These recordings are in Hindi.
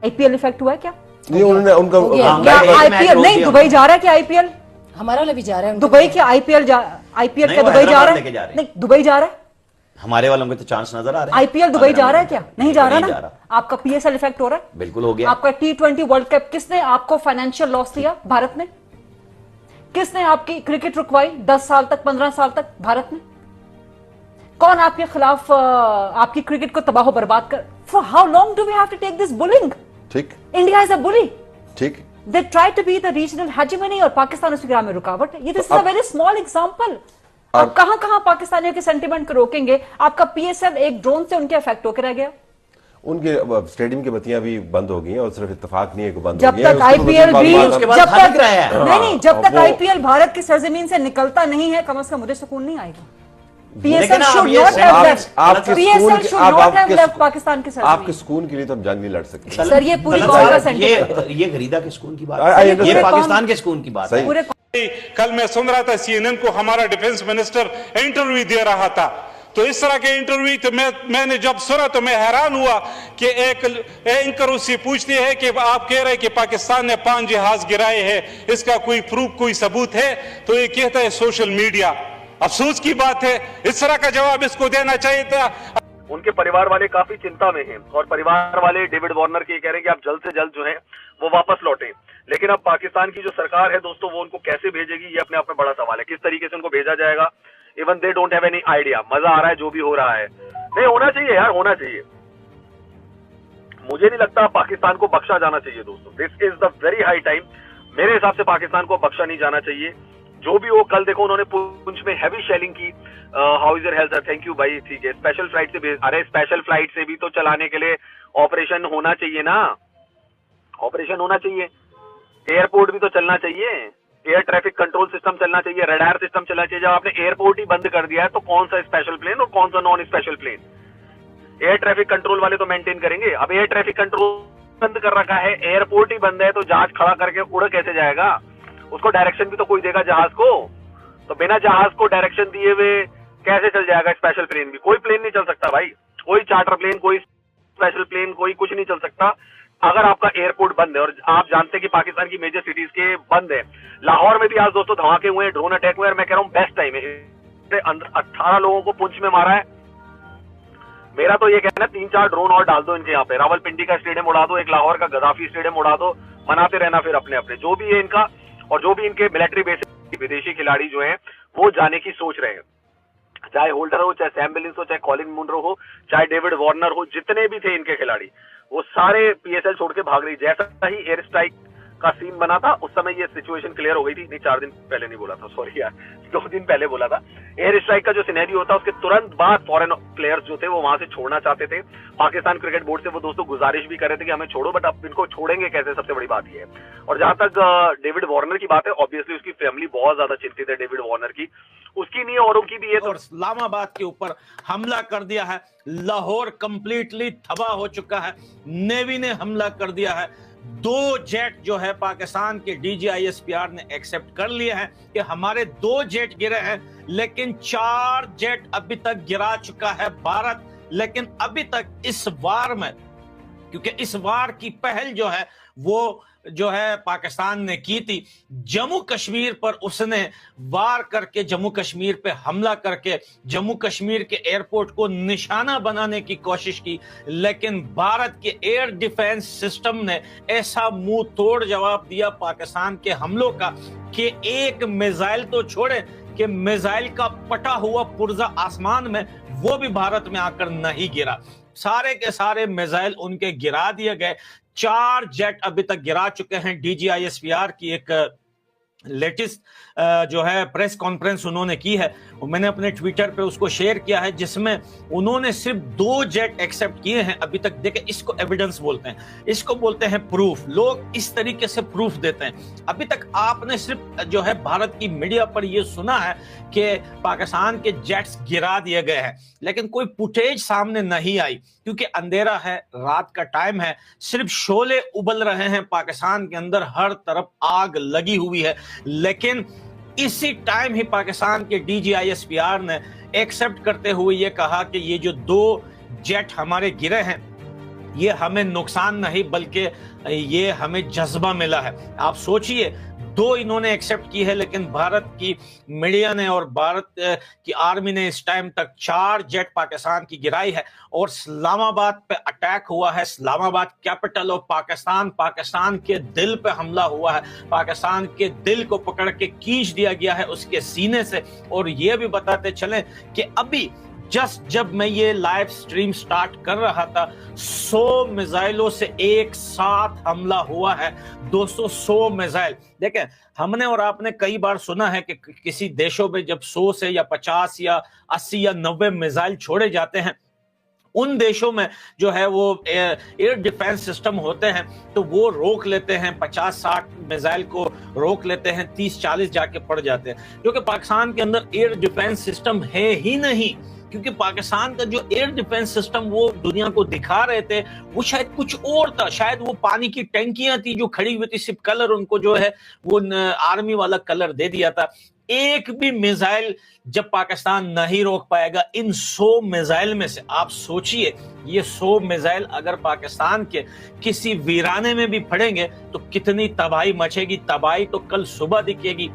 आईपीएल इफेक्ट हुआ है क्या? नहीं, उन्होंने उनका आईपीएल नहीं, दुबई जा रहा है क्या? आईपीएल हमारा वाला भी जा रहा है दुबई क्या? आईपीएल क्या दुबई जा रहा है? नहीं, दुबई जा रहा है। हमारे वालों में तो चांस नजर आ रहे हैं। आईपीएल दुबई जा रहा है क्या? नहीं जा रहा ना। आपका पीएसएल इफेक्ट हो रहा है? बिल्कुल हो गया। आपका T20 वर्ल्ड कप किसने आपको फाइनेंशियल लॉस दिया? भारत ने। किसने आपकी क्रिकेट रुकवाई 10 साल तक, 15 साल तक? भारत ने। कौन आपके खिलाफ आपकी क्रिकेट को तबाह बर्बाद कर? For how long do we have to take this bullying? ठीक, इंडिया इज अ बुली। ठीक, they try to be the regional hegemony और पाकिस्तान उस ग्राम में रुकावट है। ये this is a very small example. आप कहां कहां पाकिस्तानियों के सेंटीमेंट को रोकेंगे? आपका पीएसएल एक ड्रोन से उनके इफेक्ट होकर रह गया। उनके स्टेडियम की बत्तियां भी बंद हो गई हैं और सिर्फ इत्तेफाक नहीं है कि बंद जब तक आईपीएल भी जब तक आईपीएल भारत की सरजमीन से निकलता नहीं है, कम से कम मुझे सुकून नहीं आएगा। PSL should not have left, PSL should not have left Pakistan के सरजमीन। आपके सुकून के लिए तो हम जंग नहीं लड़ सकते सर। ये पूरी कौम का सेंटीमेंट, ये गरीदा के सुकून की बात है, ये पाकिस्तान के सुकून की बात है। कल मैं सुन रहा था सीएनएन को, हमारा डिफेंस मिनिस्टर इंटरव्यू दे रहा था, तो इस तरह के इंटरव्यू तो मैंने जब सुना तो मैं हैरान हुआ कि एक एंकर उससे पूछती है कि आप कह रहे हैं कि पाकिस्तान ने 5 जहाज गिराए हैं, इसका कोई प्रूफ, कोई सबूत है? तो ये कहता है सोशल मीडिया। अफसोस की बात है, इस तरह का जवाब इसको देना चाहिए था। उनके परिवार वाले काफी चिंता में हैं और परिवार वाले डेविड वार्नर के कह रहे हैं कि आप जल्द से जल्द जो है वो वापस लौटें। लेकिन अब पाकिस्तान की जो सरकार है दोस्तों, वो उनको कैसे भेजेगी, ये अपने आप में बड़ा सवाल है। किस तरीके से उनको भेजा जाएगा, even they don't have any idea. मजा आ रहा है जो भी हो रहा है, नहीं होना चाहिए यार, होना चाहिए। मुझे नहीं लगता पाकिस्तान को बख्शा जाना चाहिए दोस्तों। This is the very high time. मेरे हिसाब से पाकिस्तान को बख्शा नहीं जाना चाहिए। जो भी हो, कल देखो उन्होंने पुंछ में हैवी शेलिंग की। How is your health? Thank you भाई, ठीक है। स्पेशल फ्लाइट से अरे स्पेशल फ्लाइट से भी तो चलाने के लिए ऑपरेशन होना चाहिए ना, ऑपरेशन होना चाहिए। एयरपोर्ट भी तो चलना चाहिए, एयर ट्रैफिक कंट्रोल सिस्टम चलना चाहिए, रडार सिस्टम चलना चाहिए। जब आपने एयरपोर्ट ही बंद कर दिया है तो कौन सा स्पेशल प्लेन और कौन सा non special plane? Air traffic control वाले तो मेंटेन करेंगे। अब एयर ट्रैफिक कंट्रोल बंद कर रखा है, एयरपोर्ट ही बंद है, तो जहाज खड़ा करके उड़ कैसे जाएगा? उसको डायरेक्शन भी तो कोई देगा जहाज को। तो बिना जहाज को डायरेक्शन दिए हुए कैसे चल जाएगा स्पेशल प्लेन भी? कोई प्लेन नहीं चल सकता भाई, कोई चार्टर प्लेन, कोई स्पेशल प्लेन, कोई कुछ नहीं चल सकता अगर आपका एयरपोर्ट बंद है। और आप जानते हैं कि पाकिस्तान की मेजर सिटीज के बंद है। लाहौर में भी आज दोस्तों धमाके हुए हैं, ड्रोन अटैक हुए हैं। मैं कह रहा हूँ बेस्ट टाइम है। 18 लोगों को पुंछ में मारा है। मेरा तो ये कहना है 3-4 ड्रोन और डाल दो इनके यहाँ पे। रावलपिंडी का स्टेडियम उड़ा दो, एक लाहौर का गद्दाफी स्टेडियम उड़ा दो, मनाते रहना फिर अपने अपने जो भी है इनका। और जो भी इनके मिलिट्री बेसिस विदेशी खिलाड़ी जो हैं वो जाने की सोच रहे हैं, चाहे होल्डर हो, चाहे सैम बिलिंग्स हो, चाहे कॉलिन मुनरो हो, चाहे डेविड वार्नर हो, जितने भी थे इनके खिलाड़ी वो सारे पीएसएल छोड़ के भाग रही। जैसा ही एयर स्ट्राइक का सीन बना था उस समय ये सिचुएशन क्लियर हो गई थी। नहीं 4 दिन पहले नहीं बोला था, सॉरी यार, 2 दिन पहले बोला था। एयर स्ट्राइक का जो सिनेरियो होता उसके तुरंत बाद फॉरेन प्लेयर्स जो थे वो वहां से छोड़ना चाहते थे। पाकिस्तान क्रिकेट बोर्ड से वो दोस्तों गुजारिश भी कर रहे थे कि हमें छोड़ो, बट अब इनको छोड़ेंगे कैसे, सबसे बड़ी बात ये है। और जहां तक डेविड वार्नर की बात है, ऑब्वियसली उसकी फैमिली बहुत ज्यादा चिंतित है डेविड वार्नर की, उसकी नहीं औरों की भी है। तो इस्लामाबाद के ऊपर हमला कर दिया है, लाहौर कंप्लीटली तबाह हो चुका है, नेवी ने हमला कर दिया है। 2 जेट जो है पाकिस्तान के DGISPR ने एक्सेप्ट कर लिया है कि हमारे 2 जेट गिरे हैं, लेकिन 4 जेट अभी तक गिरा चुका है भारत। लेकिन अभी तक इस वार में, क्योंकि इस वार की पहल जो है वो जो है पाकिस्तान ने की थी, जम्मू कश्मीर पर उसने वार करके, जम्मू कश्मीर पे हमला करके जम्मू कश्मीर के एयरपोर्ट को निशाना बनाने की कोशिश की। लेकिन भारत के एयर डिफेंस सिस्टम ने ऐसा मुंह तोड़ जवाब दिया पाकिस्तान के हमलों का कि एक मिसाइल तो छोड़े कि मिसाइल का पटा हुआ पुर्जा आसमान में वो भी भारत में आकर नहीं गिरा। सारे के सारे मिसाइल उनके गिरा दिए गए। 4 जेट अभी तक गिरा चुके हैं। DGISPR की एक लेटेस्ट जो है प्रेस कॉन्फ्रेंस उन्होंने की है, मैंने अपने ट्विटर पे उसको शेयर किया है, जिसमें उन्होंने सिर्फ 2 जेट एक्सेप्ट किए हैं अभी तक। देखे, इसको एविडेंस बोलते हैं, इसको बोलते हैं प्रूफ। लोग इस तरीके से प्रूफ देते हैं। अभी तक आपने सिर्फ जो है भारत की मीडिया पर यह सुना है कि पाकिस्तान के जेट्स गिरा दिए गए हैं, लेकिन कोई फुटेज सामने नहीं आई, क्योंकि अंधेरा है, रात का टाइम है, सिर्फ शोले उबल रहे हैं पाकिस्तान के अंदर, हर तरफ आग लगी हुई है। लेकिन इसी टाइम ही पाकिस्तान के DGISPR ने एक्सेप्ट करते हुए ये कहा कि ये जो 2 जेट हमारे गिरे हैं ये हमें नुकसान नहीं बल्कि ये हमें जज्बा मिला है। आप सोचिए, 2 इन्होंने एक्सेप्ट की है, लेकिन भारत की मीडिया ने और भारत की आर्मी ने इस टाइम तक 4 जेट पाकिस्तान की गिराई है और इस्लामाबाद पे अटैक हुआ है। इस्लामाबाद कैपिटल ऑफ पाकिस्तान, पाकिस्तान के दिल पे हमला हुआ है, पाकिस्तान के दिल को पकड़ के खींच दिया गया है उसके सीने से। और ये भी बताते चलें कि अभी जस्ट जब मैं ये लाइव स्ट्रीम स्टार्ट कर रहा था, 100 मिसाइलों से एक साथ हमला हुआ है। 200 मिसाइल। देखें, हमने और आपने कई बार सुना है कि किसी देशों में जब 100 से या 50 या 80 या 90 मिसाइल छोड़े जाते हैं, उन देशों में जो है वो एयर डिफेंस सिस्टम होते हैं, तो वो रोक लेते हैं, 50-60 मिसाइल को रोक लेते हैं, 30-40 जाके पड़ जाते हैं। क्योंकि पाकिस्तान के अंदर एयर डिफेंस सिस्टम है ही नहीं, क्योंकि पाकिस्तान का जो एयर डिफेंस सिस्टम वो दुनिया को दिखा रहे थे वो शायद कुछ और था। शायद वो पानी की टंकियां थी जो खड़ी हुई थी, सिर्फ कलर उनको जो है वो आर्मी वाला कलर दे दिया था। एक भी मिसाइल जब पाकिस्तान नहीं रोक पाएगा इन 100 मिसाइल में से, आप सोचिए ये 100 मिसाइल अगर पाकिस्तान के किसी वीराने में भी पड़ेंगे तो कितनी तबाही मचेगी। तबाही तो कल सुबह दिखेगी।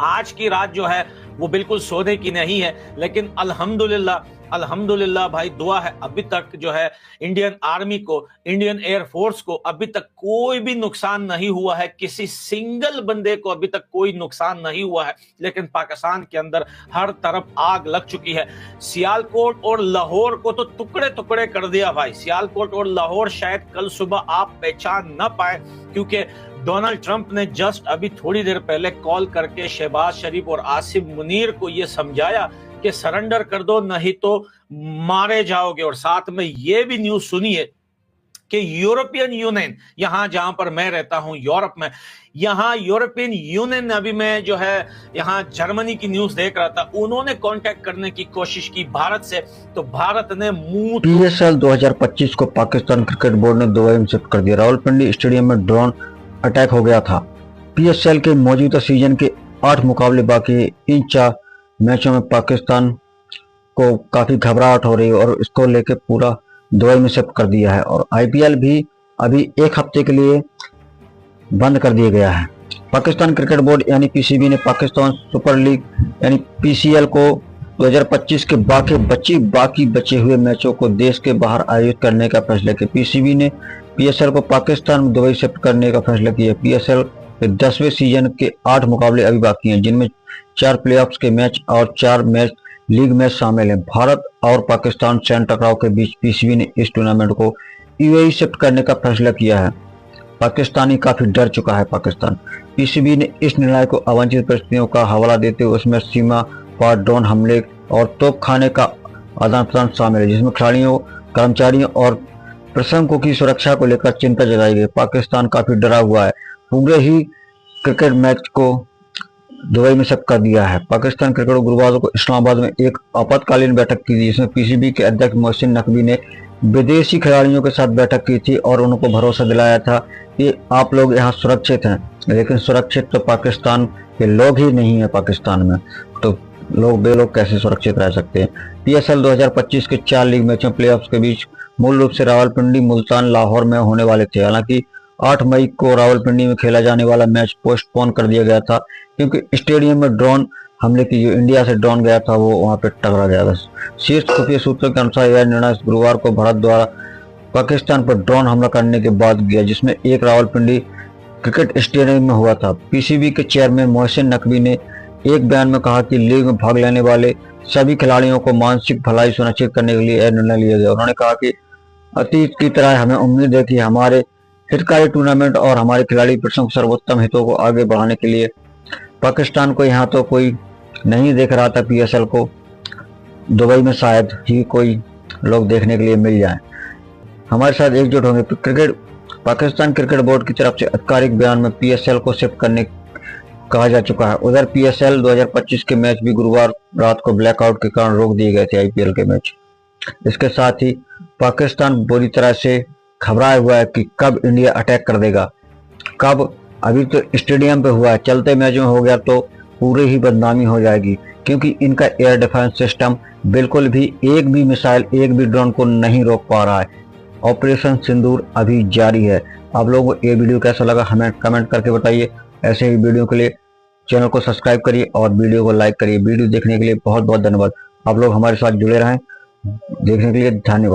आज की रात जो है वो बिल्कुल सोने की नहीं है, लेकिन अल्हम्दुलिल्लाह भाई दुआ है, अभी तक जो है इंडियन आर्मी को, इंडियन एयरफोर्स को अभी तक कोई भी नुकसान नहीं हुआ है, किसी सिंगल बंदे को अभी तक कोई नुकसान नहीं हुआ है। लेकिन पाकिस्तान के अंदर हर तरफ आग लग चुकी है। सियालकोट और लाहौर को तो टुकड़े टुकड़े कर दिया भाई। सियालकोट और लाहौर शायद कल सुबह आप पहचान न पाए, क्योंकि डोनाल्ड ट्रंप ने जस्ट अभी थोड़ी देर पहले कॉल करके शहबाज शरीफ और आसिफ मुनीर को यह समझाया कि सरेंडर कर दो नहीं तो मारे जाओगे। और साथ में यह भी न्यूज सुनिए कि यूरोपियन यूनियन, यहां जहां पर मैं रहता हूं यूरोप में, यहां यूरोपियन यूनियन, अभी मैं जो है यहां जर्मनी की न्यूज देख रहा था, उन्होंने कांटेक्ट करने की कोशिश की भारत से, तो भारत ने मुंह PSL 2025 को पाकिस्तान क्रिकेट बोर्ड ने दुबई में शिफ्ट कर दिया। रावलपिंडी स्टेडियम में ड्रोन अटैक हो गया था। PSL के मौजूदा सीजन के 8 मुकाबले बाकी, इन 4 मैचों में पाकिस्तान को काफी घबराहट हो रही है और इसको लेकर पूरा दुबई में शिफ्ट कर दिया है। और IPL भी अभी 1 हफ्ते के लिए बंद कर दिया गया है। पाकिस्तान क्रिकेट बोर्ड यानी PCB ने पाकिस्तान सुपर लीग यानी PCL को 2025 के बाकी बचे हुए मैचों को देश के बाहर आयोजित करने का फैसला किया। PCB ने PSL को पाकिस्तान में दुबई शिफ्ट करने का फैसला किया। PSL के 10वें सीजन के 8 मुकाबले अभी बाकी हैं, जिनमें 4 प्लेऑफ्स के मैच और 4 मैच लीग मैच शामिल हैं। भारत और पाकिस्तान सैन्य टकराव के बीच PCB ने इस टूर्नामेंट को UAE शिफ्ट करने का फैसला किया है। पाकिस्तानी काफी डर चुका है पाकिस्तान। PCB ने इस निर्णय को अवांछित परिस्थितियों का हवाला देते हुए उसमें सीमा पार ड्रोन हमले और तोपखाने का आदान प्रदान शामिल है, जिसमें खिलाड़ियों, कर्मचारियों और प्रशंसकों की सुरक्षा को लेकर चिंता जताई गई। पाकिस्तान काफी डरा हुआ है। पूरे ही क्रिकेट मैच को दुबई में शिफ्ट कर दिया है। पाकिस्तान क्रिकेट गुरुवार को इस्लामाबाद में एक आपातकालीन बैठक की थी, जिसमें PCB के अध्यक्ष मोहसिन नकवी ने विदेशी खिलाड़ियों के साथ बैठक की थी और उनको भरोसा दिलाया था कि आप लोग यहाँ सुरक्षित हैं। लेकिन सुरक्षित तो पाकिस्तान के लोग ही नहीं है। पाकिस्तान में तो लोग कैसे सुरक्षित रह सकते हैं। PSL 2025 के 4 लीग मैचों प्लेऑफ्स के बीच मूल रूप से रावलपिंडी, मुल्तान, लाहौर में होने वाले थे। हालांकि 8 मई को रावलपिंडी में खेला जाने वाला मैच पोस्टपोन कर दिया गया था, क्योंकि स्टेडियम में ड्रोन हमले की, जो इंडिया से ड्रोन गया था, वो वहां पे टकरा गया था। शीर्ष खुफिया सूत्रों के अनुसार यह निर्णय गुरुवार को भारत द्वारा पाकिस्तान पर ड्रोन हमला करने के बाद किया, जिसमें एक रावलपिंडी क्रिकेट स्टेडियम में हुआ था। PCB के चेयरमैन मोहसिन नकवी ने एक बयान में कहा कि लीग में भाग लेने वाले सभी खिलाड़ियों को मानसिक भलाई सुनिश्चित करने के लिए यह निर्णय लिया गया। उन्होंने कहा कि अतीत की तरह हमें उम्मीद है कि हमारे हितकारी टूर्नामेंट और हमारे खिलाड़ी प्रशंसक सर्वोत्तम हितों को आगे बढ़ाने के लिए पाकिस्तान को यहाँ तो कोई नहीं देख रहा था। PSL को दुबई में शायद ही कोई लोग देखने के लिए मिल जाए। हमारे साथ एकजुट होंगे। पाकिस्तान क्रिकेट बोर्ड की तरफ से आधिकारिक बयान में PSL को शिफ्ट करने कहा जा चुका है। उधर PSL 2025 के मैच भी गुरुवार रात को ब्लैकआउट के कारण रोक दिए गए थे, IPL के मैच। इसके साथ ही पाकिस्तान बुरी तरह से घबराया हुआ है कि कब इंडिया अटैक कर देगा, कब। अभी तो स्टेडियम पे हुआ है, चलते मैच में हो गया तो पूरी ही बदनामी हो जाएगी, क्योंकि इनका एयर डिफेंस सिस्टम बिल्कुल भी एक भी मिसाइल, एक भी ड्रोन को नहीं रोक पा रहा है। ऑपरेशन सिंदूर अभी जारी है। आप लोगों को ये वीडियो कैसा लगा हमें कमेंट करके बताइए। ऐसे ही वीडियो के लिए चैनल को सब्सक्राइब करिए और वीडियो को लाइक करिए। वीडियो देखने के लिए बहुत बहुत धन्यवाद। आप लोग हमारे साथ जुड़े रहें। देखने के लिए धन्यवाद।